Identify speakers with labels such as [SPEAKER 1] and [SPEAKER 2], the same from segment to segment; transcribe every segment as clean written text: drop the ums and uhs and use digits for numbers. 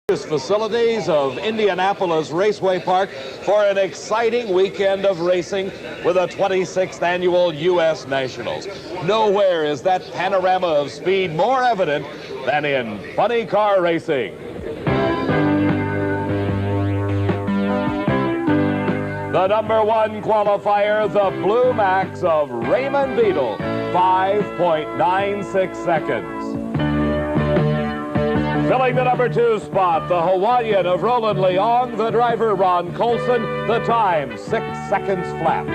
[SPEAKER 1] Facilities of Indianapolis Raceway Park for an exciting weekend of racing with the 26th annual U.S. Nationals. Nowhere is that panorama of speed more evident than in funny car racing. The #1 qualifier, the Blue Max of Raymond Beadle, 5.96 seconds. Filling the #2 spot, the Hawaiian of Roland Leong, the driver Ron Colson, the time 6 seconds flat.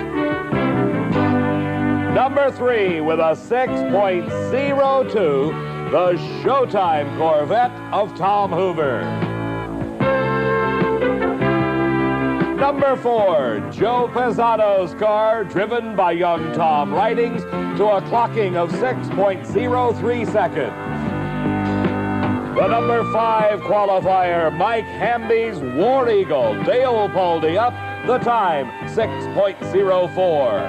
[SPEAKER 1] #3 with a 6.02, the Showtime Corvette of Tom Hoover. #4, Joe Pisano's car, driven by young Tom Ridings, to a clocking of 6.03 seconds. The #5 qualifier, Mike Hamby's War Eagle, Dale Buildup, the time 6.04.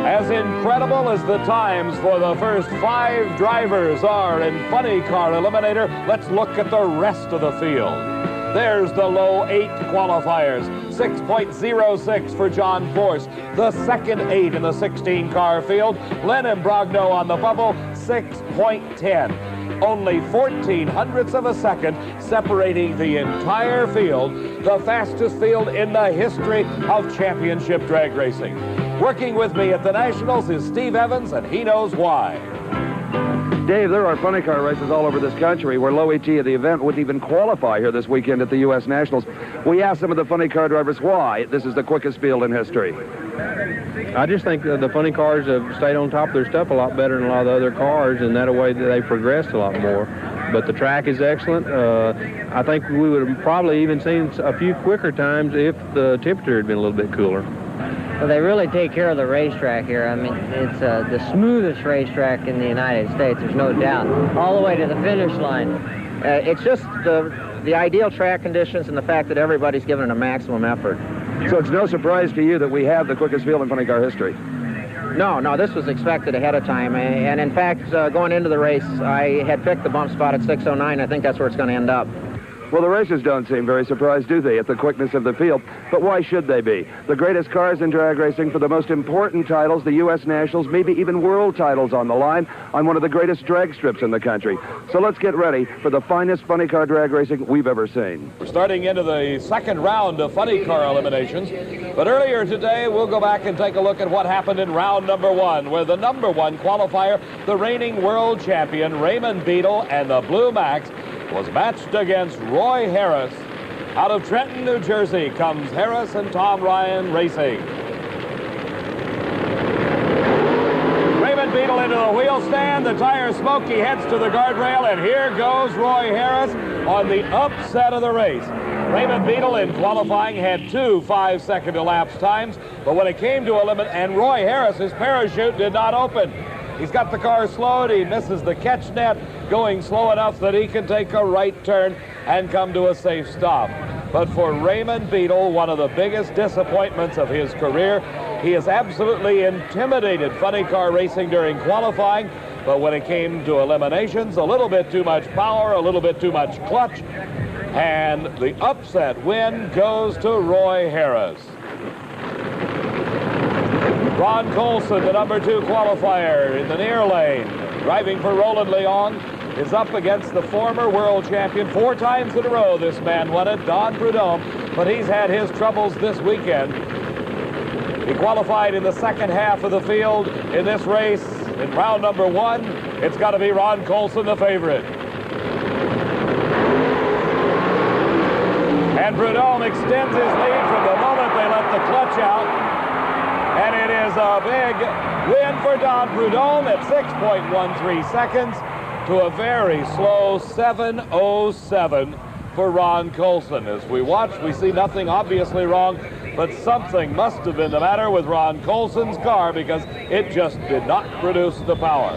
[SPEAKER 1] As incredible as the times for the first 5 drivers are in Funny Car Eliminator, let's look at the rest of the field. There's the low 8 qualifiers, 6.06 for John Force, the second 8 in the 16-car field. Len Imbrogno on the bubble, 6.10. Only 0.14 of a second separating the entire field, the fastest field in the history of championship drag racing. Working with me at the Nationals is Steve Evans, and he knows why.
[SPEAKER 2] Dave, there are funny car races all over this country where low ET of the event wouldn't even qualify here this weekend at the U.S. Nationals. We asked some of the funny car drivers why this is the quickest field in history.
[SPEAKER 3] I just think the funny cars have stayed on top of their stuff a lot better than a lot of the other cars, and that way they've progressed a lot more. But the track is excellent. I think we would have probably even seen a few quicker times if the temperature had been a little bit cooler.
[SPEAKER 4] Well, they really take care of the racetrack here. I mean, it's the smoothest racetrack in the United States, there's no doubt, all the way to the finish line.
[SPEAKER 5] It's just the ideal track conditions and the fact that everybody's given it a maximum effort.
[SPEAKER 2] So it's no surprise to you that we have the quickest field in funny car history?
[SPEAKER 5] No, this was expected ahead of time. And in fact, going into the race, I had picked the bump spot at 6:09. I think that's where it's going to end up.
[SPEAKER 2] Well, the racers don't seem very surprised, do they, at the quickness of the field? But why should they be? The greatest cars in drag racing for the most important titles, the U.S. Nationals, maybe even world titles on the line, on one of the greatest drag strips in the country. So let's get ready for the finest funny car drag racing we've ever seen.
[SPEAKER 1] We're starting into the second round of funny car eliminations. But earlier today, we'll go back and take a look at what happened in round #1, where the #1 qualifier, the reigning world champion, Raymond Beadle, and the Blue Max, was matched against Roy Harris. Out of Trenton, New Jersey, comes Harris and Tom Ryan racing. Raymond Beadle into the wheel stand, the tire smoke, he heads to the guardrail, and here goes Roy Harris on the upset of the race. Raymond Beadle in qualifying had 2 5-second elapsed times, but when it came to and Roy Harris, his parachute did not open. He's got the car slowed, he misses the catch net, going slow enough that he can take a right turn and come to a safe stop. But for Raymond Beadle, one of the biggest disappointments of his career, he has absolutely intimidated funny car racing during qualifying, but when it came to eliminations, a little bit too much power, a little bit too much clutch, and the upset win goes to Roy Harris. Ron Colson, the #2 qualifier in the near lane, driving for Roland Leong, is up against the former world champion 4 times in a row. This man won it, Don Prudhomme, but he's had his troubles this weekend. He qualified in the second half of the field in this race. In round #1, it's got to be Ron Colson, the favorite. And Prudhomme extends his lead from the moment they let the clutch out. And it is a big win for Don Prudhomme at 6.13 seconds to a very slow 7:07 for Ron Colson. As we watch, we see nothing obviously wrong, but something must have been the matter with Ron Colson's car because it just did not produce the power.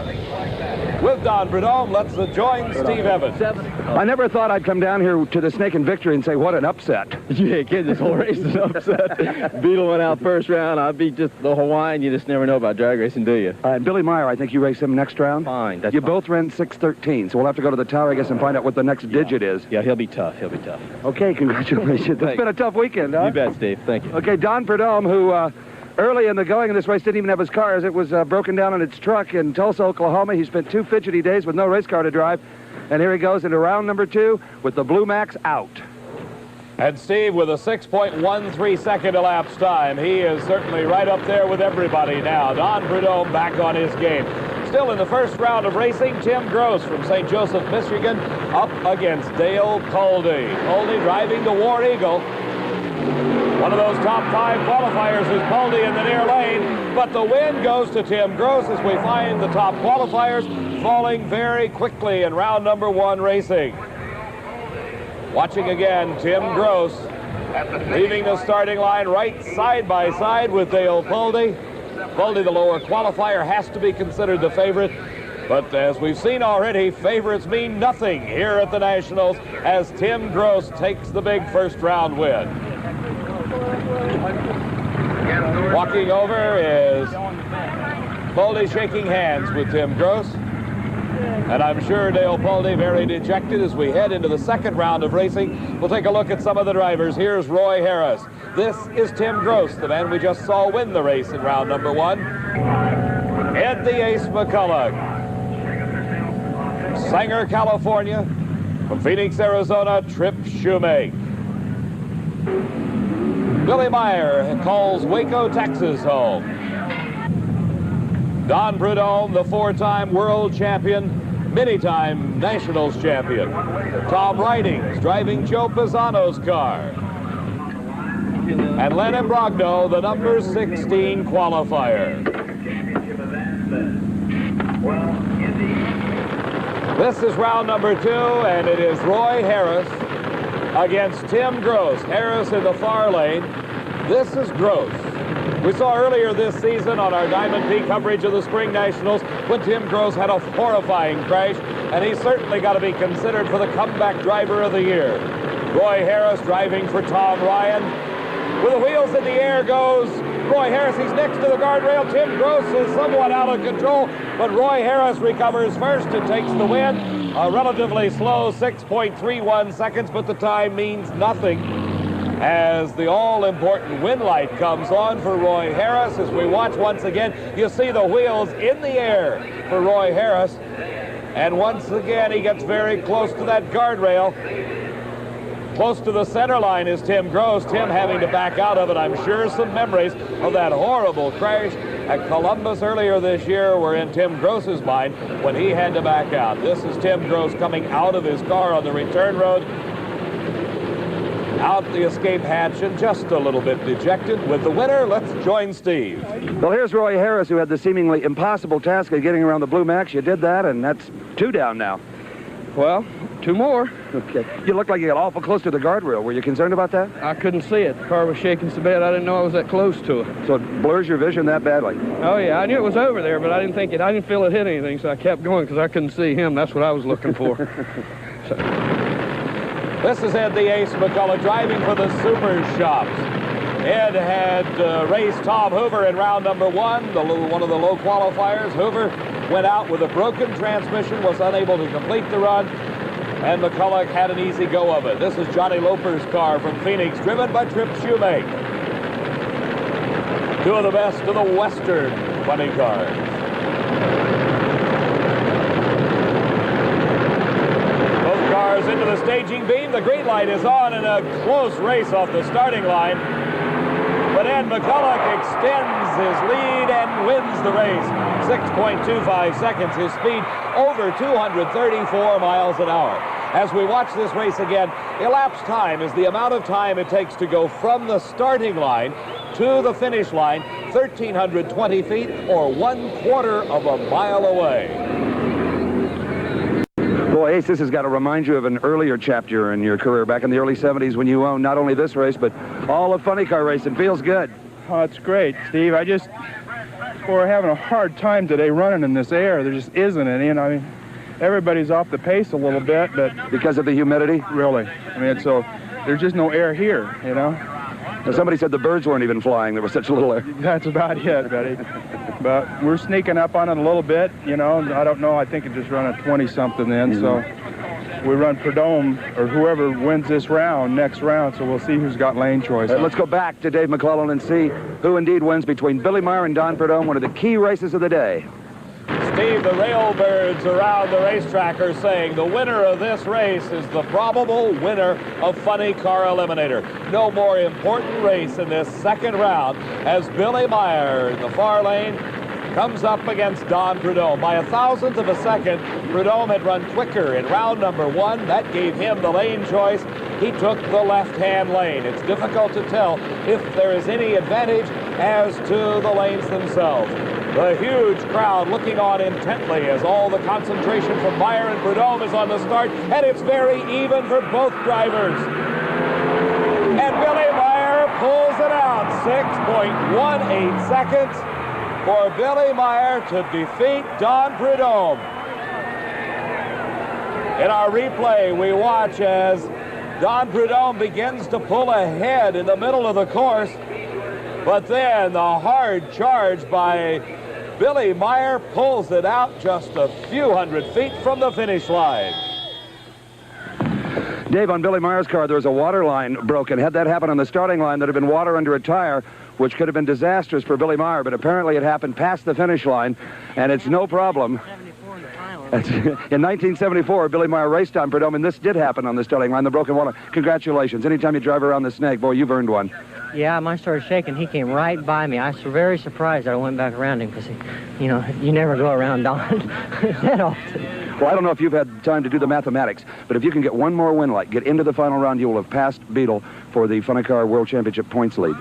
[SPEAKER 1] With Don Prudhomme, let's join Steve Evans.
[SPEAKER 2] I never thought I'd come down here to the Snake and Victory and say, what an upset.
[SPEAKER 6] Yeah, kid, this whole race is an upset. Beetle went out first round. I beat just the Hawaiian. You just never know about drag racing, do you?
[SPEAKER 2] And Billy Meyer, I think you race him next round?
[SPEAKER 6] Fine. That's
[SPEAKER 2] you
[SPEAKER 6] fine.
[SPEAKER 2] both ran 6:13, so we'll have to go to the tower, I guess, and find out what the next digit is.
[SPEAKER 6] Yeah, he'll be tough. He'll be tough.
[SPEAKER 2] Okay, congratulations. It's been a tough weekend, huh?
[SPEAKER 6] You bet, Steve. Thank you.
[SPEAKER 2] Okay, Don Prudhomme, who early in the going of this race didn't even have his car as it was broken down in its truck in Tulsa, Oklahoma. He spent 2 fidgety days with no race car to drive. And here he goes into round number 2 with the Blue Max out.
[SPEAKER 1] And Steve, with a 6.13-second elapsed time, he is certainly right up there with everybody now. Don Prudhomme back on his game. Still in the first round of racing, Tim Gross from St. Joseph, Michigan, up against Dale Poldy. Poldy driving the War Eagle. One of those top 5 qualifiers is Poldy in the near lane, but the win goes to Tim Gross as we find the top qualifiers falling very quickly in round number 1 racing. Watching again, Tim Gross leaving the starting line right side by side with Dale Poldy. Poldy, the lower qualifier, has to be considered the favorite. But as we've seen already, favorites mean nothing here at the Nationals as Tim Gross takes the big first round win. Walking over is Poldy shaking hands with Tim Gross. And I'm sure Dale Poldy very dejected as we head into the second round of racing. We'll take a look at some of the drivers. Here's Roy Harris. This is Tim Gross, the man we just saw win the race in round number 1. Ed the Ace McCullough. Sanger, California. From Phoenix, Arizona, Trip Shoemake. Billy Meyer calls Waco, Texas home. Don Prudhomme, the 4-time world champion, many-time nationals champion. Tom Ridings driving Joe Pisano's car. And Len Imbrogno, the number 16 qualifier. This is round number 2, and it is Roy Harris against Tim Gross. Harris in the far lane. This is Gross. We saw earlier this season on our Diamond P coverage of the Spring Nationals when Tim Gross had a horrifying crash, and he's certainly got to be considered for the comeback driver of the year. Roy Harris driving for Tom Ryan. With the wheels in the air goes Roy Harris. He's next to the guardrail. Tim Gross is somewhat out of control, but Roy Harris recovers first and takes the win. A relatively slow 6.31 seconds, but the time means nothing as the all-important win light comes on for Roy Harris. As we watch once again, you see the wheels in the air for Roy Harris. And once again, he gets very close to that guardrail. Close to the center line is Tim Gross. Tim having to back out of it. I'm sure some memories of that horrible crash at Columbus earlier this year were in Tim Gross's mind when he had to back out. This is Tim Gross coming out of his car on the return road. Out the escape hatch and just a little bit dejected. With the winner, let's join Steve.
[SPEAKER 2] Well, here's Roy Harris, who had the seemingly impossible task of getting around the Blue Max. You did that, and that's 2 down now.
[SPEAKER 6] Well, 2 more.
[SPEAKER 2] Okay. You looked like you got awful close to the guardrail. Were you concerned about that?
[SPEAKER 6] I couldn't see it. The car was shaking so bad I didn't know I was that close to it.
[SPEAKER 2] So it blurs your vision that badly?
[SPEAKER 6] Oh, yeah. I knew it was over there, but I didn't feel it hit anything, so I kept going because I couldn't see him. That's what I was looking for.
[SPEAKER 1] This is Ed the Ace McCullough driving for the Super Shops. Ed had raced Tom Hoover in round number 1, one of the low qualifiers. Hoover went out with a broken transmission, was unable to complete the run, and McCullough had an easy go of it. This is Johnny Loper's car from Phoenix, driven by Trip Shoemake. 2 of the best of the Western funny cars. Into the staging beam. The green light is on in a close race off the starting line. But Ed McCullough extends his lead and wins the race. 6.25 seconds. His speed over 234 miles an hour. As we watch this race again, elapsed time is the amount of time it takes to go from the starting line to the finish line, 1,320 feet or 1/4 of a mile away.
[SPEAKER 2] Boy, Ace, this has got to remind you of an earlier chapter in your career back in the early 70s when you owned not only this race, but all of funny car racing. Feels good.
[SPEAKER 6] Oh, it's great, Steve.
[SPEAKER 7] we're having a hard time today running in this air. There just isn't any, and I mean, everybody's off the pace a little bit, but...
[SPEAKER 2] Because of the humidity?
[SPEAKER 7] Really. I mean, so there's just no air here, you know?
[SPEAKER 2] Now, somebody said the birds weren't even flying. There was such little air.
[SPEAKER 7] That's about it, buddy. But we're sneaking up on it a little bit, you know. I don't know. I think it just run a 20-something then, so we run Prudhomme, or whoever wins this round, next round, so we'll see who's got lane choice.
[SPEAKER 2] Let's go back to Dave McClellan and see who indeed wins between Billy Meyer and Don Prudhomme, one of the key races of the day.
[SPEAKER 1] Steve, the railbirds around the racetrack are saying the winner of this race is the probable winner of Funny Car Eliminator. No more important race in this second round as Billy Meyer in the far lane comes up against Don Prudhomme. By a thousandth of a second, Prudhomme had run quicker in round number 1. That gave him the lane choice. He took the left-hand lane. It's difficult to tell if there is any advantage as to the lanes themselves. The huge crowd looking on intently as all the concentration from Meyer and Prudhomme is on the start, and it's very even for both drivers. And Billy Meyer pulls it out, 6.18 seconds for Billy Meyer to defeat Don Prudhomme. In our replay, we watch as Don Prudhomme begins to pull ahead in the middle of the course, but then the hard charge by Billy Meyer pulls it out just a few hundred feet from the finish line.
[SPEAKER 2] Dave, on Billy Meyer's car, there was a water line broken. Had that happened on the starting line, there'd have been water under a tire, which could have been disastrous for Billy Meyer, but apparently it happened past the finish line, and it's no problem. In 1974, Billy Meyer raced on Prudhomme, and this did happen on the starting line, the broken water. Congratulations. Anytime you drive around the snake, boy, you've earned one.
[SPEAKER 4] Yeah, mine started shaking. He came right by me. I was very surprised that I went back around him because, you know, you never go around Don that often.
[SPEAKER 2] Well, I don't know if you've had time to do the mathematics, but if you can get one more win light, get into the final round, you will have passed Beetle for the Funny Car World Championship points lead.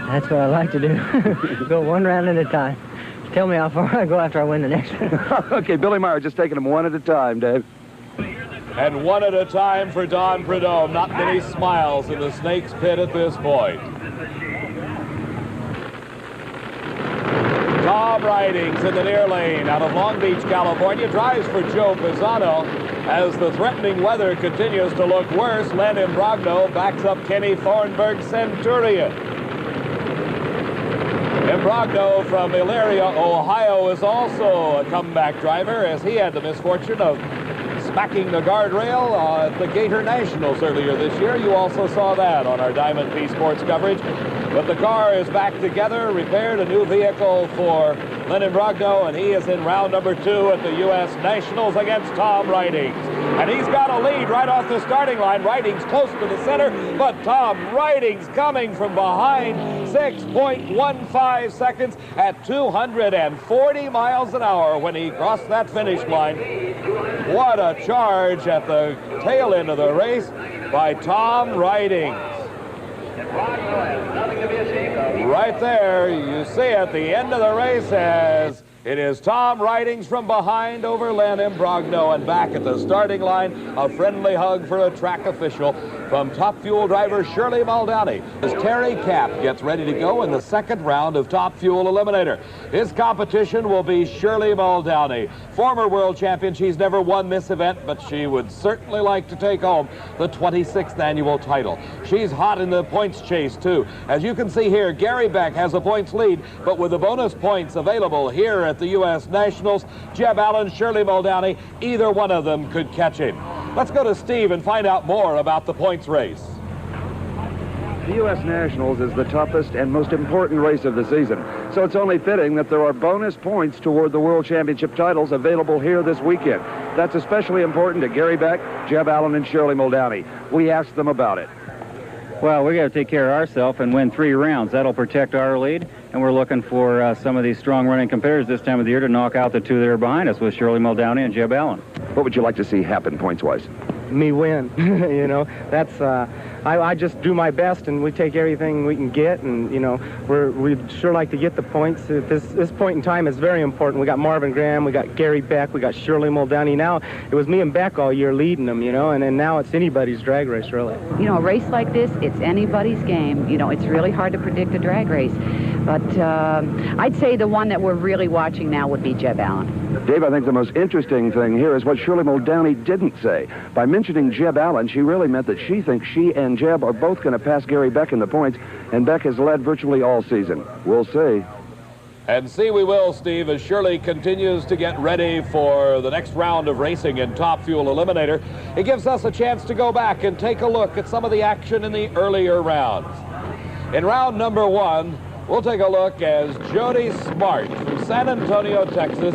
[SPEAKER 4] That's what I like to do. Go one round at a time. Tell me how far I go after I win the next one.
[SPEAKER 2] Okay, Billy Meyer just taking them one at a time, Dave.
[SPEAKER 1] And one at a time for Don Prudhomme. Not many smiles in the Snake's Pit at this point. Tom Ridings in the near lane out of Long Beach, California, drives for Joe Pisano. As the threatening weather continues to look worse, Len Imbrogno backs up Kenny Thornburg's Centurion. Imbrogno from Elyria, Ohio, is also a comeback driver as he had the misfortune of smacking the guardrail at the Gator Nationals earlier this year. You also saw that on our Diamond P Sports coverage. But the car is back together, repaired, a new vehicle for Len Imbrogno, and he is in round number 2 at the U.S. Nationals against Tom Ridings. And he's got a lead right off the starting line. Ridings close to the center, but Tom Ridings coming from behind, 6.15 seconds at 240 miles an hour when he crossed that finish line. What a charge at the tail end of the race by Tom Ridings. Right there, you see at the end of the race as it is Tom Ridings from behind over Len Imbrogno, and back at the starting line, a friendly hug for a track official from Top Fuel driver Shirley Muldowney as Terry Kapp gets ready to go in the second round of Top Fuel Eliminator. His competition will be Shirley Muldowney, former world champion. She's never won this event, but she would certainly like to take home the 26th annual title. She's hot in the points chase, too. As you can see here, Gary Beck has a points lead, but with the bonus points available here at the U.S. Nationals, Jeb Allen, Shirley Muldowney, either one of them could catch him. Let's go to Steve and find out more about the points race.
[SPEAKER 2] The U.S. Nationals is the toughest and most important race of the season, so it's only fitting that there are bonus points toward the World Championship titles available here this weekend. That's especially important to Gary Beck, Jeb Allen, and Shirley Muldowney. We asked them about it.
[SPEAKER 8] Well, we got to take care of ourselves and win 3 rounds. That'll protect our lead, and we're looking for some of these strong running competitors this time of the year to knock out the 2 that are behind us with Shirley Muldowney and Jeb Allen.
[SPEAKER 2] What would you like to see happen points-wise?
[SPEAKER 9] Me win. You know, that's I just do my best, and we take everything we can get, and you know, we'd sure like to get the points. At this point in time is very important. We got Marvin Graham, we got Gary Beck, we got Shirley Muldowney. Now it was me and Beck all year leading them, you know, and then now it's anybody's drag race, really.
[SPEAKER 10] You know, a race like this, it's anybody's game. You know, it's really hard to predict a drag race. But I'd say the one that we're really watching now would be Jeb Allen.
[SPEAKER 2] Dave, I think the most interesting thing here is what Shirley Muldowney didn't say. By mentioning Jeb Allen, she really meant that she thinks she and Jeb are both going to pass Gary Beck in the points, and Beck has led virtually all season. We'll see.
[SPEAKER 1] And see we will, Steve, as Shirley continues to get ready for the next round of racing in Top Fuel Eliminator. It gives us a chance to go back and take a look at some of the action in the earlier rounds. In round number 1, we'll take a look as Jody Smart from San Antonio, Texas,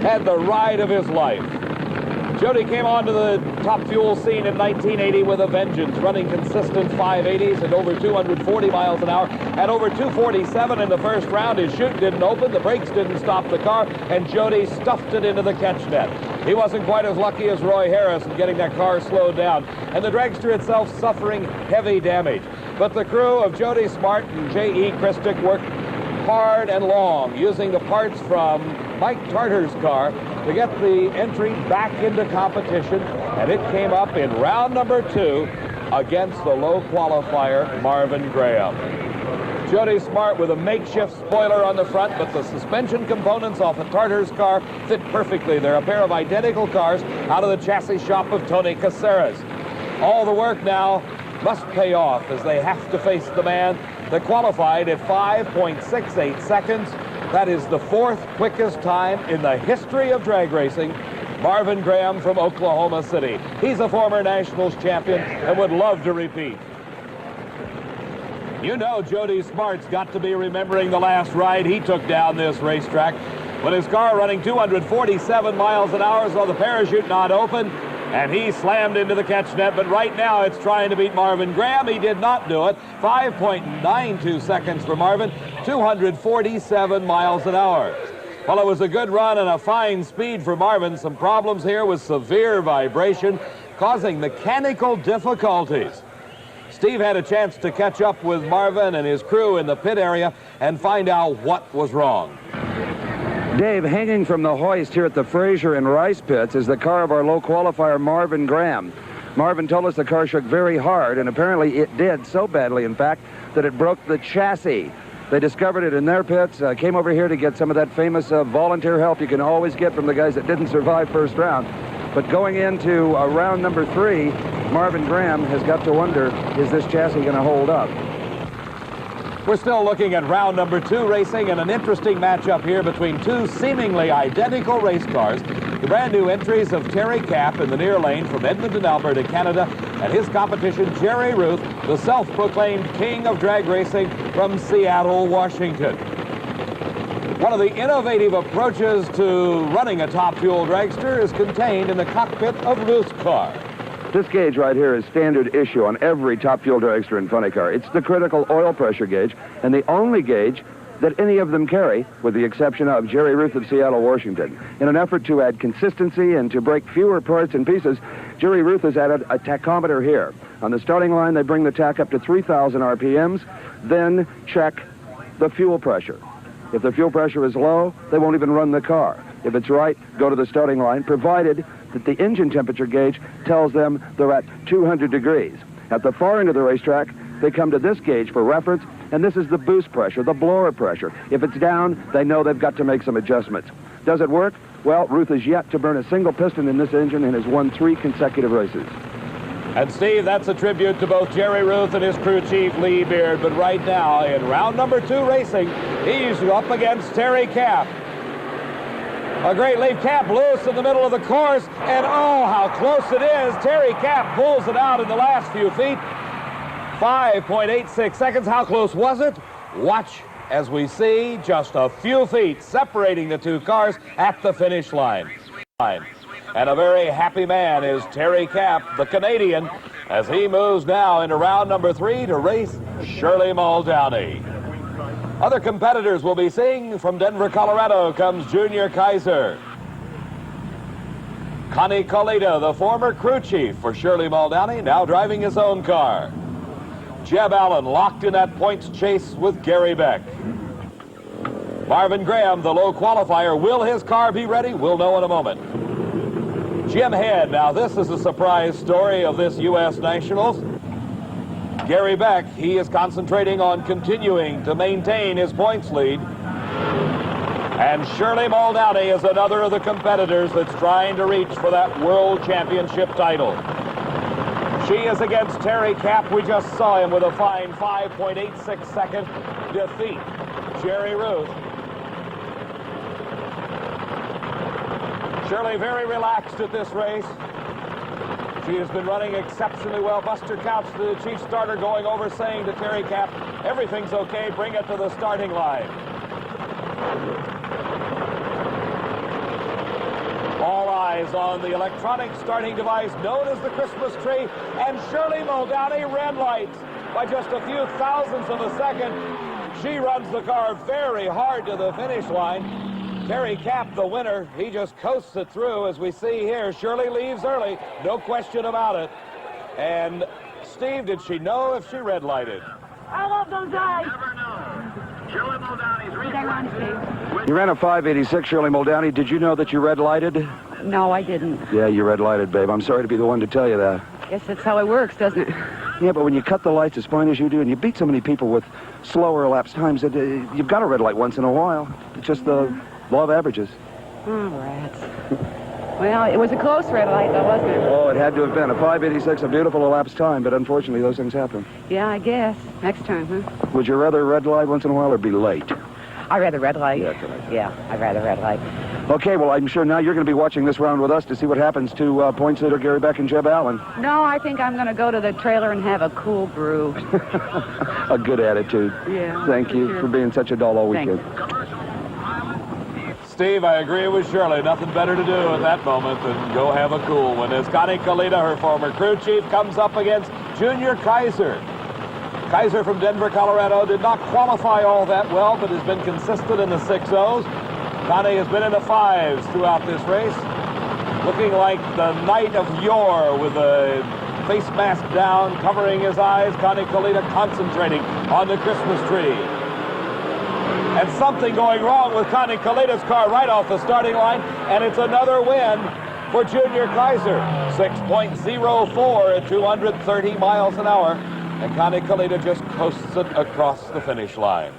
[SPEAKER 1] had the ride of his life. Jody came onto the Top Fuel scene in 1980 with a vengeance, running consistent 580s at over 240 miles an hour. At over 247 in the first round, his chute didn't open, the brakes didn't stop the car, and Jody stuffed it into the catch net. He wasn't quite as lucky as Roy Harris in getting that car slowed down, and the dragster itself suffering heavy damage. But the crew of Jody Smart and J.E. Christick worked hard and long, using the parts from Mike Tartar's car to get the entry back into competition, and it came up in round number 2 against the low qualifier Marvin Graham. Jody Smart with a makeshift spoiler on the front, but the suspension components off of Tartar's car fit perfectly. They're a pair of identical cars out of the chassis shop of Tony Caceres. All the work now must pay off as they have to face the man that qualified at 5.68 seconds. That is the 4th quickest time in the history of drag racing. Marvin Graham from Oklahoma City. He's a former Nationals champion and would love to repeat. You know Jody Smart's got to be remembering the last ride he took down this racetrack when his car running 247 miles an hour saw the parachute not open, and he slammed into the catch net. But right now it's trying to beat Marvin Graham. He did not do it. 5.92 seconds for Marvin, 247 miles an hour. Well, it was a good run and a fine speed for Marvin. Some problems here with severe vibration causing mechanical difficulties. Steve had a chance to catch up with Marvin and his crew in the pit area and find out what was wrong.
[SPEAKER 2] Dave, hanging from the hoist here at the Fraser and Rice pits is the car of our low qualifier, Marvin Graham. Marvin told us the car shook very hard, and apparently it did, so badly, in fact, that it broke the chassis. They discovered it in their pits, came over here to get some of that famous volunteer help you can always get from the guys that didn't survive first round. But going into round number 3, Marvin Graham has got to wonder, is this chassis going to hold up?
[SPEAKER 1] We're still looking at round number 2 racing, and an interesting matchup here between two seemingly identical race cars. The brand new entries of Terry Kapp in the near lane from Edmonton, Alberta, Canada, and his competition, Jerry Ruth, the self-proclaimed king of drag racing from Seattle, Washington. One of the innovative approaches to running a Top Fuel dragster is contained in the cockpit of Ruth's car.
[SPEAKER 2] This gauge right here is standard issue on every Top Fuel dragster and funny car. It's the critical oil pressure gauge, and the only gauge that any of them carry, with the exception of Jerry Ruth of Seattle, Washington. In an effort to add consistency and to break fewer parts and pieces, Jerry Ruth has added a tachometer here. On the starting line, they bring the tach up to 3,000 RPMs, then check the fuel pressure. If the fuel pressure is low, they won't even run the car. If it's right, go to the starting line, provided that the engine temperature gauge tells them they're at 200 degrees. At the far end of the racetrack, they come to this gauge for reference, and this is the boost pressure, the blower pressure. If it's down, they know they've got to make some adjustments. Does it work? Well, Ruth is yet to burn a single piston in this engine and has won 3 consecutive races.
[SPEAKER 1] And Steve, that's a tribute to both Jerry Ruth and his crew chief, Lee Beard. But right now, in round number 2 racing, he's up against Terry Kapp. A great lead, Kapp loose in the middle of the course, and oh, how close it is. Terry Kapp pulls it out in the last few feet. 5.86 seconds. How close was it? Watch as we see just a few feet separating the two cars at the finish line. And a very happy man is Terry Kapp, the Canadian, as he moves now into round number 3 to race Shirley Muldowney. Other competitors we'll be seeing from Denver, Colorado comes Junior Kaiser. Connie Colita, the former crew chief for Shirley Muldowney, now driving his own car. Jeb Allen locked in that points chase with Gary Beck. Marvin Graham, the low qualifier. Will his car be ready? We'll know in a moment. Jim Head, now this is a surprise story of this U.S. Nationals. Gary Beck, he is concentrating on continuing to maintain his points lead. And Shirley Muldowney is another of the competitors that's trying to reach for that World Championship title. She is against Terry Kapp. We just saw him with a fine 5.86 second defeat Jerry Ruth. Shirley very relaxed at this race. She has been running exceptionally well. Buster Couch, the chief starter, going over saying to Terry Kapp, everything's okay, bring it to the starting line. All eyes on the electronic starting device known as the Christmas tree, and Shirley Muldowney red lights by just a few thousandths of a second. She runs the car very hard to the finish line. Terry Kapp, the winner, he just coasts it through, as we see here. Shirley leaves early, no question about it. And Steve, did she know if she red lighted?
[SPEAKER 11] I love those eyes.
[SPEAKER 12] Never know. Shirley Muldowney's reflex.
[SPEAKER 2] You ran a 5.86, Shirley Muldowney. Did you know that you red lighted?
[SPEAKER 10] No, I didn't.
[SPEAKER 2] Yeah, you red lighted, babe. I'm sorry to be the one to tell you that.
[SPEAKER 10] Guess that's how it works, doesn't it?
[SPEAKER 2] Yeah, but when you cut the lights as fine as you do, and you beat so many people with slower elapsed times, that you've got to red light once in a while. It's just the law of averages.
[SPEAKER 10] Oh, rats. Well, it was a close red light, though, wasn't it?
[SPEAKER 2] Oh, it had to have been. A 5.86, a beautiful elapsed time, but unfortunately those things happen.
[SPEAKER 10] Yeah, I guess. Next time, huh?
[SPEAKER 2] Would you rather red light once in a while or be late?
[SPEAKER 10] I'd rather red light.
[SPEAKER 2] Yeah,
[SPEAKER 10] I'd rather red light.
[SPEAKER 2] Okay, well, I'm sure now you're going to be watching this round with us to see what happens to points leader Gary Beck and Jeb Allen.
[SPEAKER 10] No, I think I'm going to go to the trailer and have a cool brew.
[SPEAKER 2] A good attitude.
[SPEAKER 10] Yeah.
[SPEAKER 2] Thank you for being such a doll all weekend.
[SPEAKER 1] Steve, I agree with Shirley. Nothing better to do at that moment than go have a cool one. As Connie Kalita, her former crew chief, comes up against Junior Kaiser. Kaiser from Denver, Colorado, did not qualify all that well, but has been consistent in the 6.0s. Connie has been in the 5s throughout this race, looking like the knight of yore with a face mask down, covering his eyes. Connie Kalita concentrating on the Christmas tree. And something going wrong with Connie Kalita's car right off the starting line, and it's another win for Junior Kaiser. 6.04 at 230 miles an hour, and Connie Kalita just coasts it across the finish line.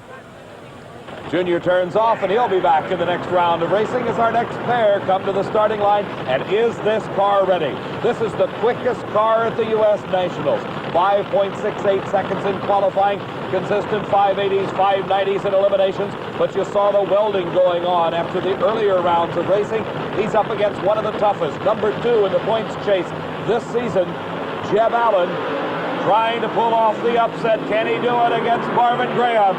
[SPEAKER 1] Junior turns off, and he'll be back in the next round of racing as our next pair come to the starting line. And is this car ready? This is the quickest car at the U.S. Nationals. 5.68 seconds in qualifying, consistent 580s, 590s in eliminations, but you saw the welding going on after the earlier rounds of racing. He's up against one of the toughest, number 2 in the points chase this season, Jeb Allen, trying to pull off the upset. Can he do it against Marvin Graham?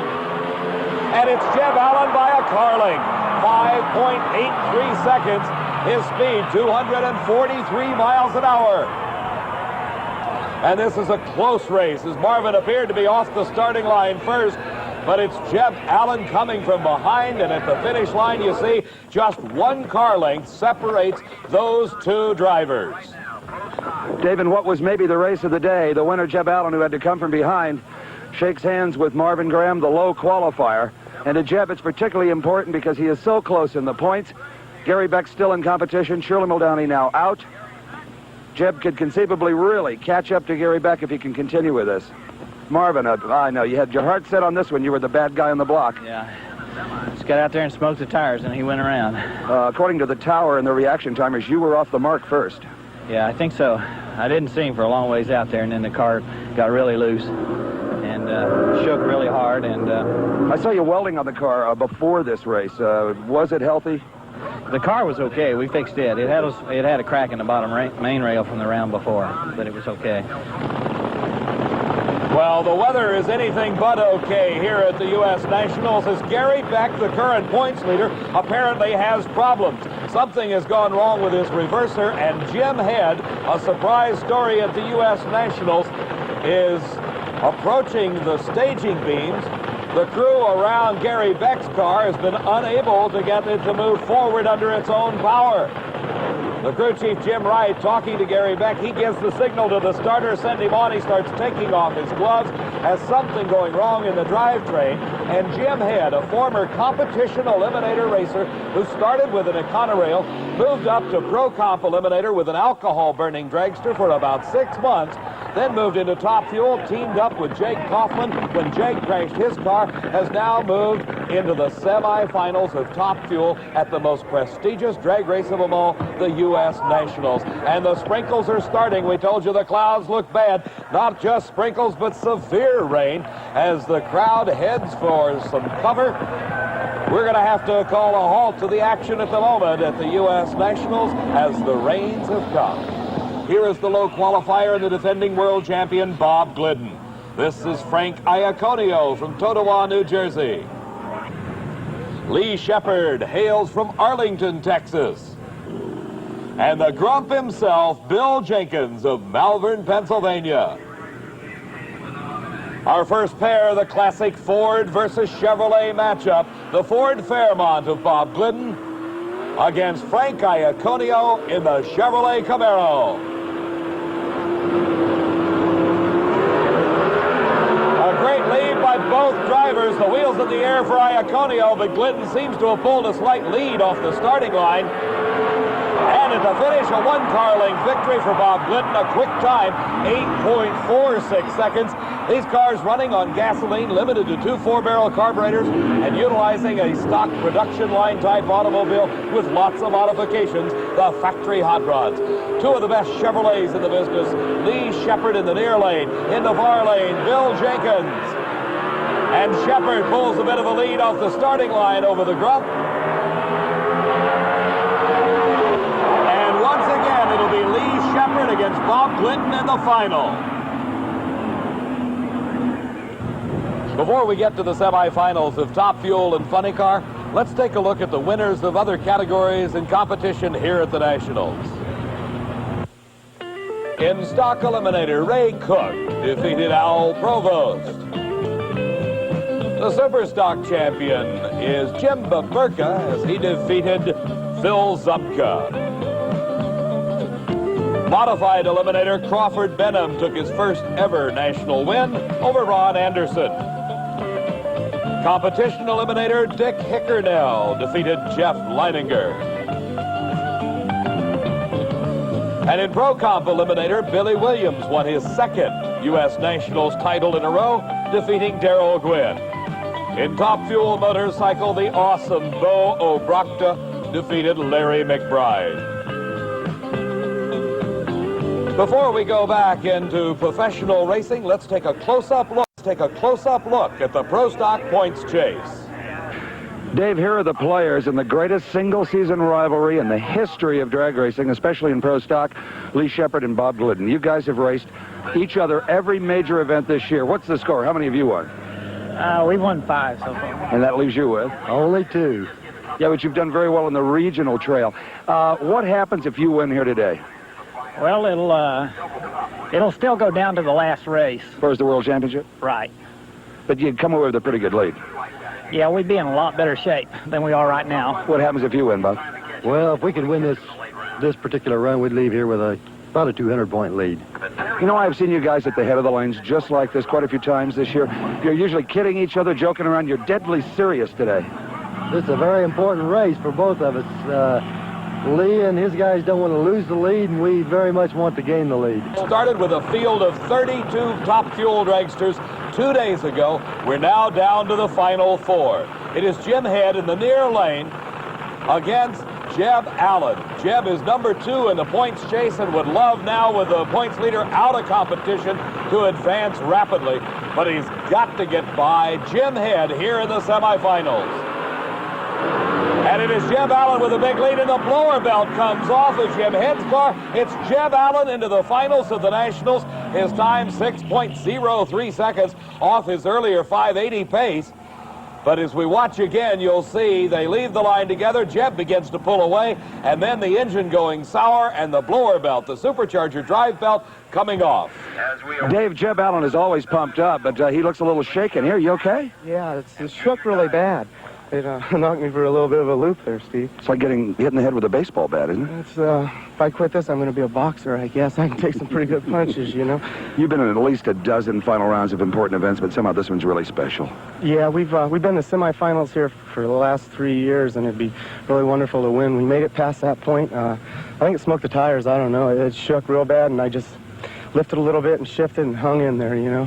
[SPEAKER 1] And it's Jeb Allen by a car length. 5.83 seconds. His speed, 243 miles an hour. And this is a close race as Marvin appeared to be off the starting line first, but it's Jeb Allen coming from behind, and at the finish line you see just one car length separates those two drivers.
[SPEAKER 2] Dave, what was maybe the race of the day, the winner Jeb Allen, who had to come from behind, shakes hands with Marvin Graham, the low qualifier. And to Jeb, it's particularly important because he is so close in the points. Gary Beck still in competition. Shirley Muldowney now out. Jeb could conceivably really catch up to Gary Beck if he can continue with this. Marvin, I know you had your heart set on this one. You were the bad guy on the block.
[SPEAKER 6] Yeah. Just got out there and smoked the tires, and he went around.
[SPEAKER 2] According to the tower and the reaction timers, you were off the mark first.
[SPEAKER 6] Yeah, I think so. I didn't see him for a long ways out there, and then the car got really loose and shook really hard. And
[SPEAKER 2] I saw you welding on the car before this race. Was it healthy?
[SPEAKER 6] The car was okay. We fixed it. It had a crack in the bottom main rail from the round before, but it was okay.
[SPEAKER 1] Well, the weather is anything but okay here at the U.S. Nationals as Gary Beck, the current points leader, apparently has problems. Something has gone wrong with his reverser, and Jim Head, a surprise story at the U.S. Nationals, is approaching the staging beams. The crew around Gary Beck's car has been unable to get it to move forward under its own power. The crew chief, Jim Wright, talking to Gary Beck, he gives the signal to the starter, send him on. He starts taking off his gloves, has something going wrong in the drivetrain. And Jim Head, a former competition eliminator racer who started with an Econorail, moved up to Pro Comp eliminator with an alcohol-burning dragster for about 6 months. then moved into Top Fuel, teamed up with Jake Kaufman when Jake crashed his car, has now moved into the semifinals of Top Fuel at the most prestigious drag race of them all, the U.S. Nationals. And the sprinkles are starting. We told you the clouds look bad. Not just sprinkles, but severe rain as the crowd heads for some cover. We're going to have to call a halt to the action at the moment at the U.S. Nationals as the rains have come. Here is the low qualifier and the defending world champion, Bob Glidden. This is Frank Iaconio from Totowa, New Jersey. Lee Shepard hails from Arlington, Texas. And the grump himself, Bill Jenkins of Malvern, Pennsylvania. Our first pair, the classic Ford versus Chevrolet matchup. The Ford Fairmont of Bob Glidden against Frank Iaconio in the Chevrolet Camaro. A great lead by both drivers. The wheels in the air for Iaconio, but Glidden seems to have pulled a slight lead off the starting line. And at the finish, a one-car length victory for Bob Glidden. A quick time, 8.46 seconds. These cars running on gasoline limited to 2 4-barrel carburetors and utilizing a stock production line type automobile with lots of modifications, the factory hot rods. 2 of the best Chevrolets in the business. Lee Shepard in the near lane. In the far lane, Bill Jenkins. And Shepard pulls a bit of a lead off the starting line over the grump. And once again, it'll be Lee Shepard against Bob Glidden in the final. Before we get to the semifinals of Top Fuel and Funny Car, let's take a look at the winners of other categories in competition here at the Nationals. In stock eliminator, Ray Cook defeated Al Provost. The super stock champion is Jim Baburka as he defeated Phil Zupka. Modified eliminator, Crawford Benham took his first ever national win over Ron Anderson. Competition eliminator, Dick Hickernell defeated Jeff Leininger. And in Pro Comp eliminator, Billy Williams won his second U.S. Nationals title in a row, defeating Darrell Gwynn. In Top Fuel motorcycle, the awesome Bo O'Brocta defeated Larry McBride. Before we go back into professional racing, let's take a close-up look. At the Pro Stock Points Chase.
[SPEAKER 2] Dave, here are the players in the greatest single-season rivalry in the history of drag racing, especially in Pro Stock, Lee Shepard and Bob Glidden. You guys have raced each other every major event this year. What's the score? How many of you won?
[SPEAKER 13] We won 5 so far.
[SPEAKER 2] And that leaves you with?
[SPEAKER 13] Only 2.
[SPEAKER 2] Yeah, but you've done very well in the regional trail. What happens if you win here today?
[SPEAKER 13] Well, it'll still go down to the last race.
[SPEAKER 2] As far as the World Championship?
[SPEAKER 13] Right.
[SPEAKER 2] But you'd come away with a pretty good lead.
[SPEAKER 13] Yeah, we'd be in a lot better shape than we are right now.
[SPEAKER 2] What happens if you win, Bob?
[SPEAKER 14] Well, if we can win this particular run, we'd leave here with about a 200-point lead.
[SPEAKER 2] You know, I've seen you guys at the head of the lanes just like this quite a few times this year. You're usually kidding each other, joking around. You're deadly serious today.
[SPEAKER 14] This is a very important race for both of us. Lee and his guys don't want to lose the lead, and we very much want to gain the lead.
[SPEAKER 1] Started with a field of 32 Top Fuel dragsters 2 days ago. We're now down to the final 4. It is Jim Head in the near lane against Jeb Allen. Jeb is number 2 in the points chase and would love now, with the points leader out of competition, to advance rapidly. But he's got to get by Jim Head here in the semifinals. And it is Jeb Allen with a big lead, and the blower belt comes off of Jim Head's car. It's Jeb Allen into the finals of the Nationals. His time, 6.03 seconds off his earlier 580 pace. But as we watch again, you'll see they leave the line together. Jeb begins to pull away, and then the engine going sour, and the blower belt, the supercharger drive belt, coming off.
[SPEAKER 2] Dave, Jeb Allen is always pumped up, but he looks a little shaken here. You okay?
[SPEAKER 9] Yeah, it's shook really bad. It knocked me for a little bit of a loop there, Steve.
[SPEAKER 2] It's like getting hit in the head with a baseball bat, isn't it?
[SPEAKER 9] It's, if I quit this, I'm going to be a boxer, I guess. I can take some pretty good punches, you know.
[SPEAKER 2] You've been in at least a dozen final rounds of important events, but somehow this one's really special.
[SPEAKER 9] Yeah, we've been in the semifinals here for the last 3 years, and it'd be really wonderful to win. We made it past that point. I think it smoked the tires. I don't know. It shook real bad, and lifted a little bit and shifted and hung in there, you know.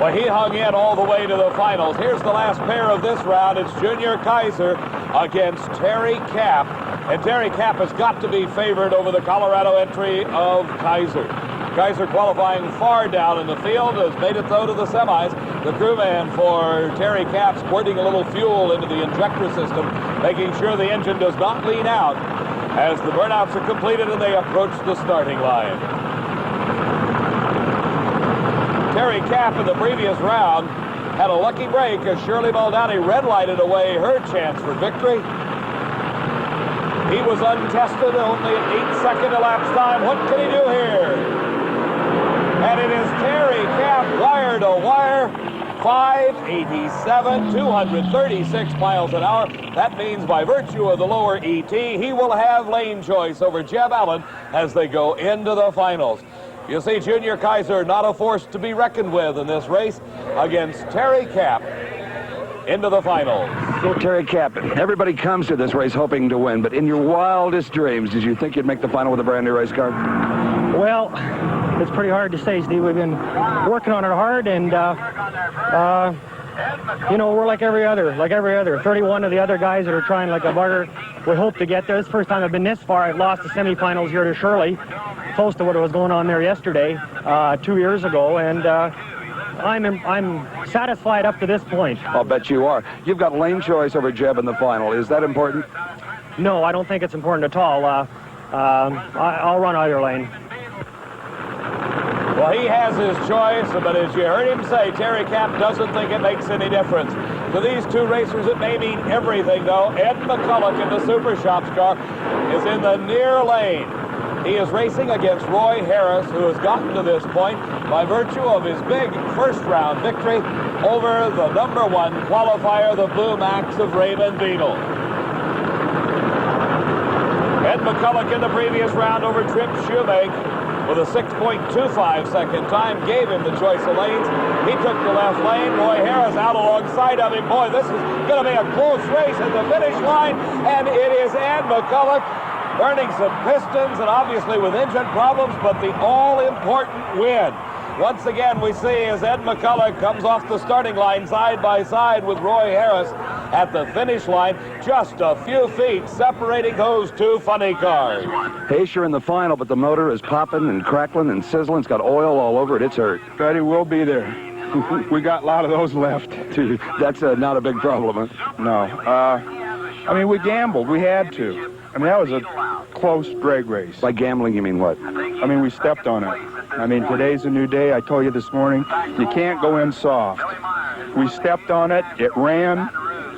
[SPEAKER 1] Well, he hung in all the way to the finals. Here's the last pair of this round. It's Junior Kaiser against Terry Kapp. And Terry Kapp has got to be favored over the Colorado entry of Kaiser. Kaiser qualifying far down in the field, has made it though to the semis. The crewman for Terry Kapp squirting a little fuel into the injector system, making sure the engine does not lean out as the burnouts are completed and they approach the starting line. Terry Kapp in the previous round had a lucky break as Shirley Muldowney red-lighted away her chance for victory. He was untested, only an 8-second elapsed time. What can he do here? And it is Terry Kapp, wire to wire, 587, 236 miles an hour. That means by virtue of the lower ET, he will have lane choice over Jeb Allen as they go into the finals. You see, Junior Kaiser not a force to be reckoned with in this race against Terry Kapp into the finals.
[SPEAKER 2] So Terry Kapp, everybody comes to this race hoping to win, but in your wildest dreams, did you think you'd make the final with a brand new race car?
[SPEAKER 9] Well, it's pretty hard to say, Steve. We've been working on it hard, and you know, we're like every other. 31 of the other guys that are trying like a bugger. We hope to get there. This is the first time I've been this far. I've lost the semifinals here to Shirley, close to what was going on there yesterday, 2 years ago, and I'm satisfied up to this point.
[SPEAKER 2] I'll bet you are. You've got lane choice over Jeb in the final. Is that important?
[SPEAKER 9] No, I don't think it's important at all. I'll run either lane.
[SPEAKER 1] Well, he has his choice, but as you heard him say, Terry Kapp doesn't think it makes any difference. To these two racers, it may mean everything, though. Ed McCulloch in the Super Shops car is in the near lane. He is racing against Roy Harris, who has gotten to this point by virtue of his big first-round victory over the #1 qualifier, the Blue Max of Raymond Beadle. Ed McCulloch in the previous round over Trip Shoemake with a 6.25-second time, gave him the choice of lanes. He took the left lane. Roy Harris out alongside of him. Boy, this is going to be a close race at the finish line, and it is Ed McCulloch burning some pistons and obviously with engine problems, but the all-important win. Once again, we see as Ed McCulloch comes off the starting line side by side with Roy Harris at the finish line, just a few feet separating those two funny cars.
[SPEAKER 2] Haysher in the final, but the motor is popping and crackling and sizzling. It's got oil all over it. It's hurt.
[SPEAKER 7] Betty, we'll be there. We got a lot of those left.
[SPEAKER 2] That's not a big problem, huh?
[SPEAKER 7] No. I mean, we gambled. We had to. I mean, that was a close drag race.
[SPEAKER 2] By gambling, you mean what?
[SPEAKER 7] I mean, we stepped on it. I mean, today's a new day. I told you this morning, you can't go in soft. We stepped on it. It ran.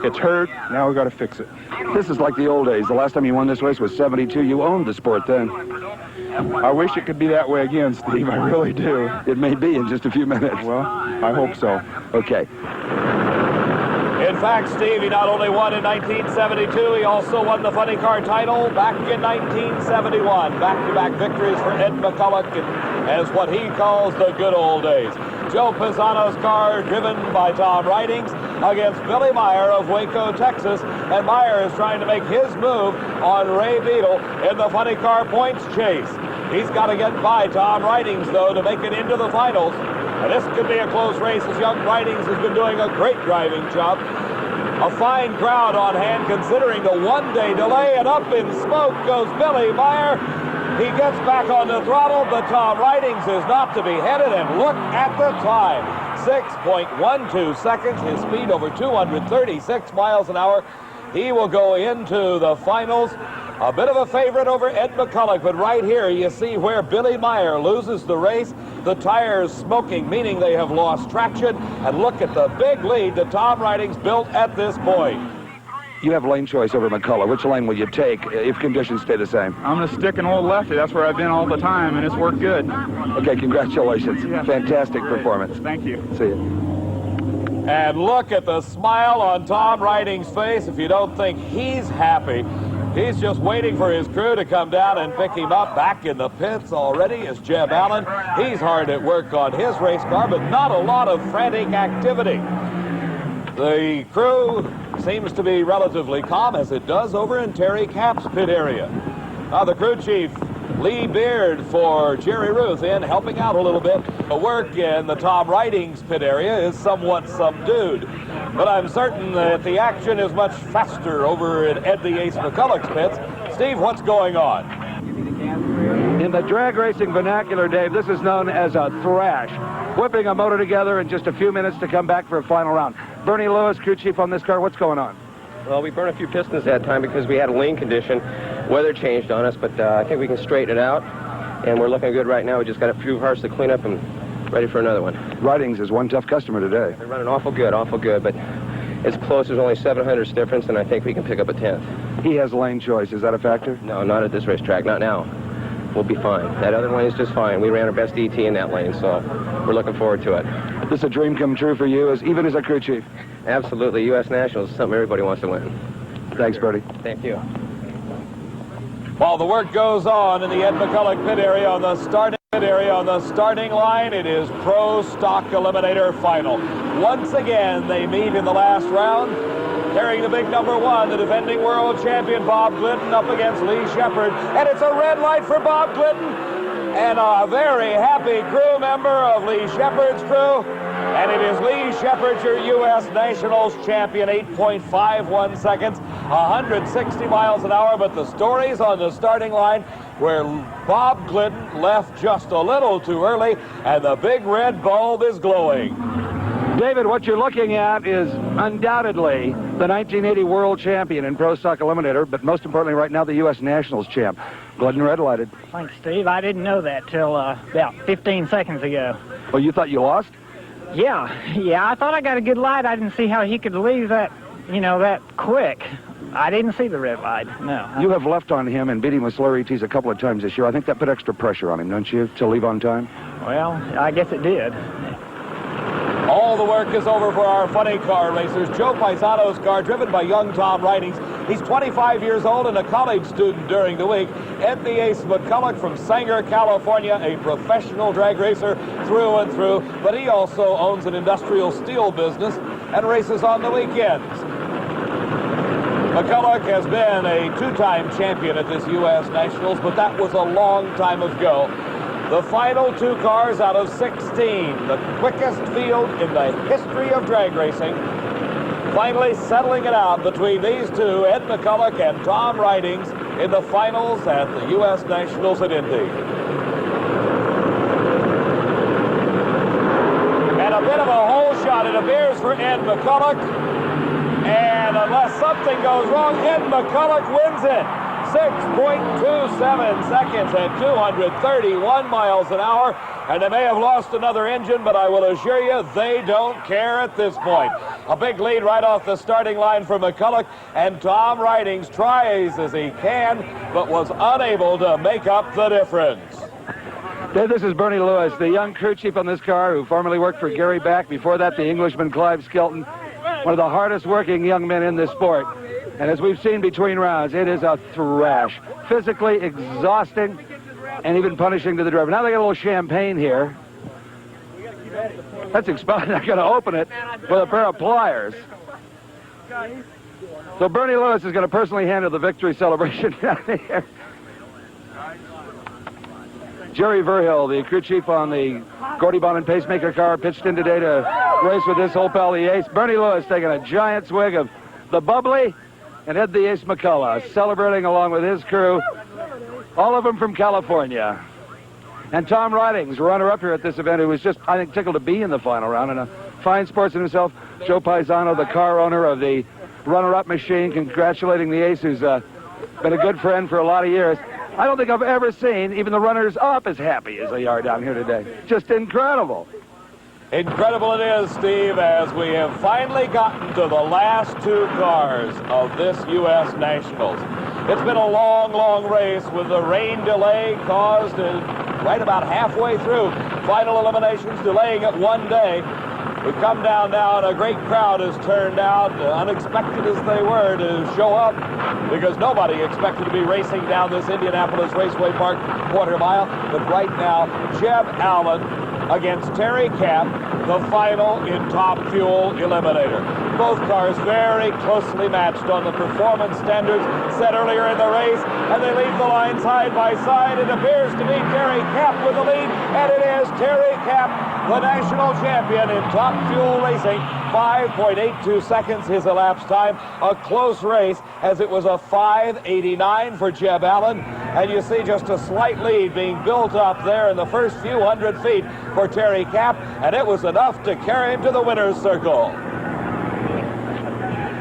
[SPEAKER 7] It's hurt. Now we got to fix it.
[SPEAKER 2] This is like the old days. The last time you won this race was '72. You owned the sport then.
[SPEAKER 7] I wish it could be that way again, Steve. I really do.
[SPEAKER 2] It may be in just a few minutes.
[SPEAKER 7] Well, I hope so.
[SPEAKER 2] Okay.
[SPEAKER 1] In fact, Steve, he not only won in 1972, he also won the funny car title back in 1971. Back-to-back victories for Ed McCulloch as what he calls the good old days. Joe Pisano's car, driven by Tom Ridings, against Billy Meyer of Waco, Texas. And Meyer is trying to make his move on Ray Beadle in the funny car points chase. He's got to get by Tom Ridings, though, to make it into the finals. And this could be a close race as young Ridings has been doing a great driving job. A fine crowd on hand considering the one-day delay, and up in smoke goes Billy Meyer. He gets back on the throttle, but Tom Ridings is not to be headed, and look at the time. 6.12 seconds, his speed over 236 miles an hour. He will go into the finals. A bit of a favorite over Ed McCulloch, but right here you see where Billy Meyer loses the race. The tires smoking, meaning they have lost traction. And look at the big lead that Tom Ridings built at this point.
[SPEAKER 2] You have lane choice over McCulloch. Which lane will you take if conditions stay the same?
[SPEAKER 7] I'm going to stick an old lefty. That's where I've been all the time, and it's worked good.
[SPEAKER 2] Okay, congratulations. Yeah. Fantastic performance.
[SPEAKER 7] Thank you.
[SPEAKER 2] See you.
[SPEAKER 1] And look at the smile on Tom Ridings' face. If you don't think he's happy, he's just waiting for his crew to come down and pick him up. Back in the pits already is Jeb Allen. He's hard at work on his race car, but not a lot of frantic activity. The crew seems to be relatively calm, as it does over in Terry Kapp's pit area. Now the crew chief Lee Beard for Jerry Ruth in, helping out a little bit. The work in the Tom Ridings pit area is somewhat subdued. But I'm certain that the action is much faster over at Ed the Ace McCulloch's pits. Steve, what's going on?
[SPEAKER 2] In the drag racing vernacular, Dave, this is known as a thrash. Whipping a motor together in just a few minutes to come back for a final round. Bernie Lewis, crew chief on this car, what's going on?
[SPEAKER 15] Well, we burned a few pistons that time because we had a lean condition. Weather changed on us, but I think we can straighten it out. And we're looking good right now. We just got a few hearts to clean up and ready for another one.
[SPEAKER 2] Ridings is one tough customer today.
[SPEAKER 15] They're running awful good, but it's close. There's only 700s difference, and I think we can pick up a 10th.
[SPEAKER 2] He has lane choice. Is that a factor?
[SPEAKER 15] No, not at this racetrack. Not now. We'll be fine. That other lane is just fine. We ran our best ET in that lane, so we're looking forward to it.
[SPEAKER 2] This is a dream come true for you, even as a crew chief.
[SPEAKER 15] Absolutely. U.S. Nationals is something everybody wants to win.
[SPEAKER 2] Thanks, Bertie.
[SPEAKER 15] Thank you.
[SPEAKER 1] While the work goes on in the Ed McCulloch pit area on the starting line, it is Pro Stock Eliminator Final. Once again, they meet in the last round. Carrying the big number 1, the defending world champion Bob Glidden up against Lee Shepard. And it's a red light for Bob Glidden. And a very happy crew member of Lee Shepard's crew. And it is Lee Shepard, your U.S. Nationals champion, 8.51 seconds, 160 miles an hour. But the story's on the starting line where Bob Glidden left just a little too early, and the big red bulb is glowing.
[SPEAKER 2] David, what you're looking at is undoubtedly the 1980 world champion in Pro Stock Eliminator, but most importantly right now the U.S. Nationals champ. Glidden red-lighted.
[SPEAKER 13] Thanks, Steve. I didn't know that till about 15 seconds ago.
[SPEAKER 2] Well, you thought you lost?
[SPEAKER 13] Yeah, I thought I got a good light. I didn't see how he could leave that, that quick. I didn't see the red light, no.
[SPEAKER 2] You have left on him and beat him with slow ETs a couple of times this year. I think that put extra pressure on him, don't you, to leave on time?
[SPEAKER 13] Well, I guess it did.
[SPEAKER 1] All the work is over for our funny car racers. Joe Paisano's car, driven by young Tom Ridings. He's 25 years old and a college student during the week. Ed the Ace McCulloch from Sanger, California, a professional drag racer through and through, but he also owns an industrial steel business and races on the weekends. McCulloch has been a 2-time champion at this U.S. Nationals, but that was a long time ago. The final 2 cars out of 16, the quickest field in the history of drag racing. Finally settling it out between these two, Ed McCulloch and Tom Ridings, in the finals at the U.S. Nationals at Indy. And a bit of a hole shot, it appears, for Ed McCulloch. And unless something goes wrong, Ed McCulloch wins it. 6.27 seconds at 231 miles an hour. And they may have lost another engine, but I will assure you they don't care at this point. A big lead right off the starting line for McCulloch, and Tom Ridings tries as he can, but was unable to make up the difference.
[SPEAKER 2] This is Bernie Lewis, the young crew chief on this car who formerly worked for Gary Back. Before that, the Englishman Clive Skelton, one of the hardest working young men in this sport. And as we've seen between rounds, it is a thrash. Physically exhausting and even punishing to the driver. Now they got a little champagne here. That's expired. I'm going to open it with a pair of pliers. So Bernie Lewis is going to personally handle the victory celebration down here. Jerry Verhill, the crew chief on the Gordy Bond Pacemaker car, pitched in today to race with his old pal, the Ace. Bernie Lewis taking a giant swig of the bubbly, and Ed the Ace McCulloch celebrating along with his crew, all of them from California. And Tom Ridings, runner-up here at this event, who was just, I think, tickled to be in the final round, and a fine sportsman himself. Joe Paisano, the car owner of the runner-up machine, congratulating the Ace, who's been a good friend for a lot of years. I don't think I've ever seen even the runners-up as happy as they are down here today. Just incredible.
[SPEAKER 1] Incredible it is, Steve, as we have finally gotten to the last 2 cars of this U.S. Nationals. It's been a long, long race with the rain delay caused right about halfway through. Final eliminations delaying it 1 day. We've come down now, and a great crowd has turned out, unexpected as they were, to show up, because nobody expected to be racing down this Indianapolis Raceway Park quarter mile. But right now, Jeb Allen against Terry Kapp. the final in Top Fuel Eliminator. Both cars very closely matched on the performance standards set earlier in the race, and they leave the line side by side. It appears to be Terry Kapp with the lead, and it is Terry Kapp, the national champion in Top Fuel Racing. 5.82 seconds his elapsed time. A close race, as it was a 5:89 for Jeb Allen, and you see just a slight lead being built up there in the first few hundred feet for Terry Kapp, and it was enough to carry him to the winner's circle.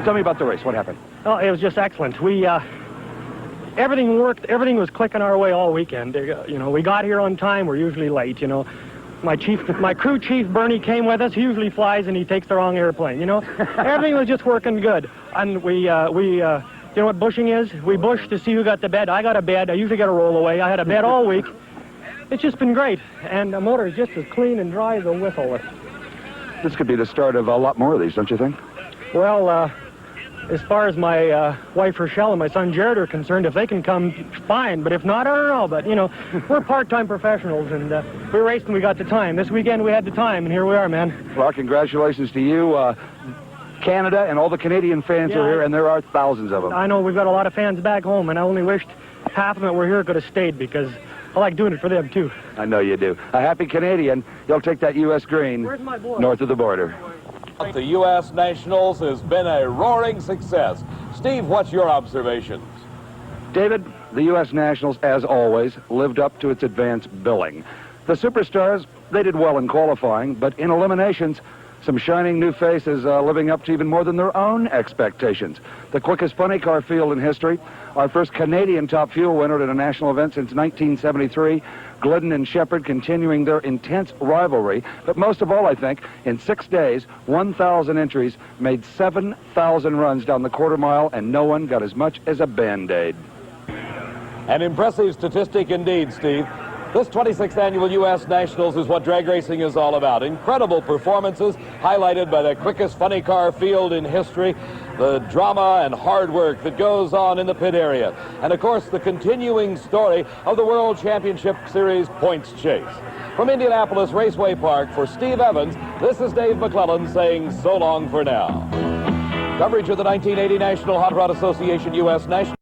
[SPEAKER 2] Tell me about the race. What happened?
[SPEAKER 16] Oh, it was just excellent. We everything worked. Everything was clicking our way all weekend. You know, we got here on time. We're usually late. You know, my crew chief Bernie came with us. He usually flies and he takes the wrong airplane. You know, everything was just working good. And we you know what bushing is? We bush to see who got the bed. I got a bed. I usually get a rollaway. I had a bed all week. It's just been great, and the motor is just as clean and dry as a whistle.
[SPEAKER 2] This could be the start of a lot more of these, don't you think?
[SPEAKER 16] Well, as far as my wife Rochelle and my son Jared are concerned, if they can come, fine. But if not, I don't know. But, you know, we're part-time professionals, and we raced and we got the time. This weekend we had the time, and here we are, man.
[SPEAKER 2] Well, congratulations to you, Canada, and all the Canadian fans are here, and there are thousands of them.
[SPEAKER 16] I know we've got a lot of fans back home, and I only wished half of them that were here could have stayed, because I like doing it for them, too.
[SPEAKER 2] I know you do. A happy Canadian. You'll take that U.S. green north of the border.
[SPEAKER 1] The U.S. Nationals has been a roaring success. Steve, what's your observations?
[SPEAKER 2] David, the U.S. Nationals, as always, lived up to its advance billing. The Superstars, they did well in qualifying, but in eliminations, some shining new faces living up to even more than their own expectations. The quickest funny car field in history, our first Canadian Top Fuel winner at a national event since 1973, Glidden and Shepard continuing their intense rivalry. But most of all, I think, in 6 days, 1,000 entries made 7,000 runs down the quarter mile, and no one got as much as a Band-Aid.
[SPEAKER 1] An impressive statistic indeed, Steve. This 26th annual U.S. Nationals is what drag racing is all about. Incredible performances highlighted by the quickest funny car field in history, the drama and hard work that goes on in the pit area, and of course the continuing story of the World Championship Series points chase. From Indianapolis Raceway Park, for Steve Evans, this is Dave McClellan saying so long for now. Coverage of the 1980 National Hot Rod Association U.S. National